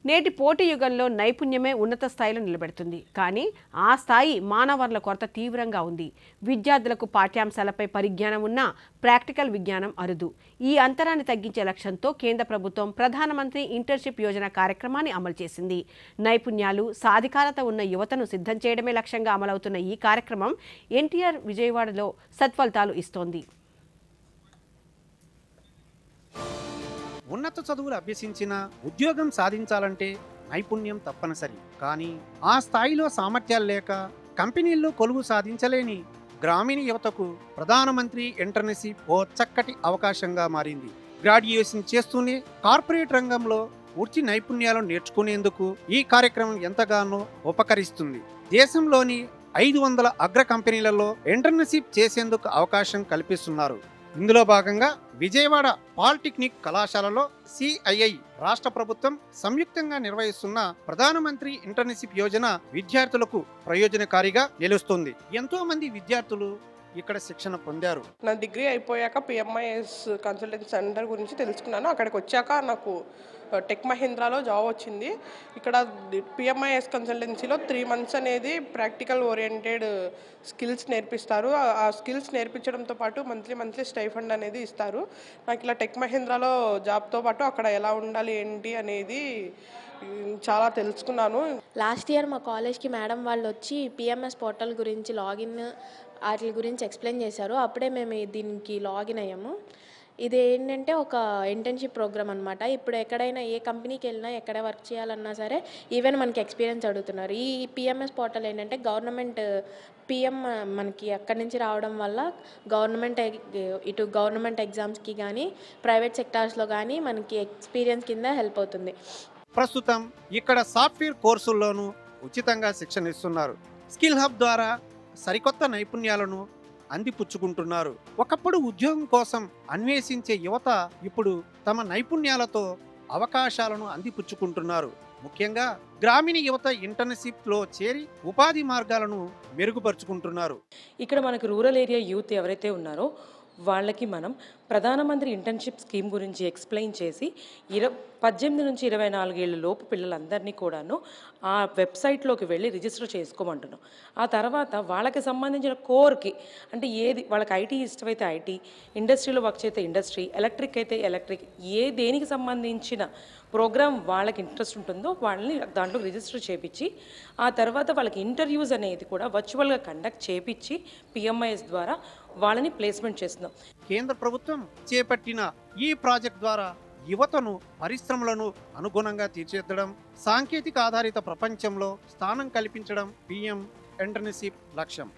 నేటి పోటీ యుగంలో నైపుణ్యమే ఉన్నత స్థాయిలో నిలబెడుతుంది. కానీ ఆ స్థాయి మానవ వనరుల కొరత తీవ్రంగా ఉంది. విద్యార్థులకు పాఠ్యాంశాలపై పరిజ్ఞానం ఉన్నా ప్రాక్టికల్ విజ్ఞానం అరుదు. ఈ అంతరాన్ని తగ్గించే లక్ష్యంతో కేంద్ర ప్రభుత్వం ప్రధానమంత్రి ఇంటర్న్షిప్ యోజన కార్యక్రమాన్ని అమలు చేసింది. నైపుణ్యాలు, సాధికారత ఉన్న యువతను సిద్ధం చేయడమే లక్ష్యంగా అమలవుతున్న ఈ కార్యక్రమం ఎన్టీఆర్ విజయవాడలో సత్ఫలితాలు ఇస్తోంది. ఉన్నత చదువులు అభ్యసించిన ఉద్యోగం సాధించాలంటే నైపుణ్యం తప్పనిసరి. కానీ ఆ స్థాయిలో సామర్థ్యాలు లేక కంపెనీల్లో కొలువు సాధించలేని గ్రామీణ యువతకు ప్రధానమంత్రి ఇంటర్న్షిప్ ఓ చక్కటి అవకాశంగా మారింది. గ్రాడ్యుయేషన్ చేస్తూనే కార్పొరేట్ రంగంలో వృత్తి నైపుణ్యాలను నేర్చుకునేందుకు ఈ కార్యక్రమం ఎంతగానో ఉపకరిస్తుంది. దేశంలోని 500 అగ్ర కంపెనీలలో ఇంటర్న్షిప్ చేసేందుకు అవకాశం కల్పిస్తున్నారు. ఇందులో భాగంగా విజయవాడ పాలిటెక్నిక్ కళాశాలలో సిఐఐ రాష్ట్ర ప్రభుత్వం సంయుక్తంగా నిర్వహిస్తున్న ప్రధానమంత్రి ఇంటర్న్షిప్ యోజన విద్యార్థులకు ప్రయోజనకారిగా నిలుస్తుంది. ఎంతో మంది విద్యార్థులు ఇక్కడ శిక్షణ పొందారు. నా డిగ్రీ అయిపోయాక పిఎంఐఎస్ కన్సల్టెన్సీ సెంటర్ గురించి తెలుసుకున్నాను. అక్కడికి వచ్చాక నాకు టెక్ మహీంద్రాలో జాబ్ వచ్చింది. ఇక్కడ పిఎంఐఎస్ కన్సల్టెన్సీలో 3 months అనేది ప్రాక్టికల్ ఓరియంటెడ్ స్కిల్స్ నేర్పిస్తారు. ఆ స్కిల్స్ నేర్పించడంతో పాటు మంత్లీ స్టైఫండ్ అనేది ఇస్తారు. నాకు ఇలా టెక్ మహీంద్రాలో జాబ్తో పాటు అక్కడ ఎలా ఉండాలి ఏంటి అనేది చాలా తెలుసుకున్నాను. లాస్ట్ ఇయర్ మా కాలేజ్కి మేడం వాళ్ళు వచ్చి పిఎంఎస్ పోర్టల్ గురించి లాగిన్ వాటి గురించి ఎక్స్ప్లెయిన్ చేశారు. అప్పుడే మేము దీనికి లాగిన్ అయ్యాము. ఇది ఏంటంటే ఒక ఇంటర్న్షిప్ ప్రోగ్రామ్ అనమాట. ఇప్పుడు ఎక్కడైనా ఏ కంపెనీకి వెళ్ళినా ఎక్కడ వర్క్ చేయాలన్నా సరే ఈవెన్ మనకి ఎక్స్పీరియన్స్ అడుగుతున్నారు. ఈ పిఎంఎస్ పోర్టల్ ఏంటంటే గవర్నమెంట్ పిఎం మనకి అక్కడి నుంచి రావడం వల్ల గవర్నమెంట్ ఎగ్జామ్స్కి కానీ ప్రైవేట్ సెక్టార్స్లో కానీ మనకి ఎక్స్పీరియన్స్ కింద హెల్ప్ అవుతుంది. ప్రస్తుతం ఇక్కడ సాఫ్ట్వేర్ కోర్సుల్లోనూ ఉచితంగా శిక్షణ ఇస్తున్నారు. స్కిల్ హబ్ ద్వారా సరికొత్త నైపుణ్యాలను అందిపుచ్చుకుంటున్నారు. ఒకప్పుడు ఉద్యోగం కోసం అన్వేషించే యువత ఇప్పుడు తమ నైపుణ్యాలతో అవకాశాలను అందిపుచ్చుకుంటున్నారు. ముఖ్యంగా గ్రామీణ యువత ఇంటర్న్షిప్లో చేరి ఉపాధి మార్గాలను మెరుగుపరుచుకుంటున్నారు. ఇక్కడ మనకు రూరల్ ఏరియా యూత్ ఎవరైతే ఉన్నారో వాళ్ళకి మనం ప్రధానమంత్రి ఇంటర్న్షిప్ స్కీమ్ గురించి ఎక్స్ప్లెయిన్ చేసి 18 నుంచి 24 ఏళ్ళ లోపు పిల్లలందరినీ కూడాను ఆ వెబ్సైట్లోకి వెళ్ళి రిజిస్టర్ చేసుకోమంటున్నాం. ఆ తర్వాత వాళ్ళకి సంబంధించిన కోర్కి అంటే ఏది వాళ్ళకి ఐటీ ఇష్టమైతే ఐటీ, ఇండస్ట్రీలో వర్క్ చేస్తే ఇండస్ట్రీ, ఎలక్ట్రిక్ అయితే ఎలక్ట్రిక్, దేనికి సంబంధించిన ప్రోగ్రామ్ వాళ్ళకి ఇంట్రెస్ట్ ఉంటుందో వాళ్ళని దాంట్లో రిజిస్టర్ చేయించి ఆ తర్వాత వాళ్ళకి ఇంటర్వ్యూస్ అనేది కూడా వర్చువల్గా కండక్ట్ చేయించి పిఎంఐఎస్ ద్వారా వాళ్ళని ప్లేస్మెంట్ చేస్తున్నాం. కేంద్ర ప్రభుత్వం చేపట్టిన ఈ ప్రాజెక్ట్ ద్వారా యువతను పరిశ్రమలను అనుగుణంగా తీర్చిదిద్దడం, సాంకేతిక ఆధారిత ప్రపంచంలో స్థానం కల్పించడం పిఎం ఇంటర్న్షిప్ లక్ష్యం.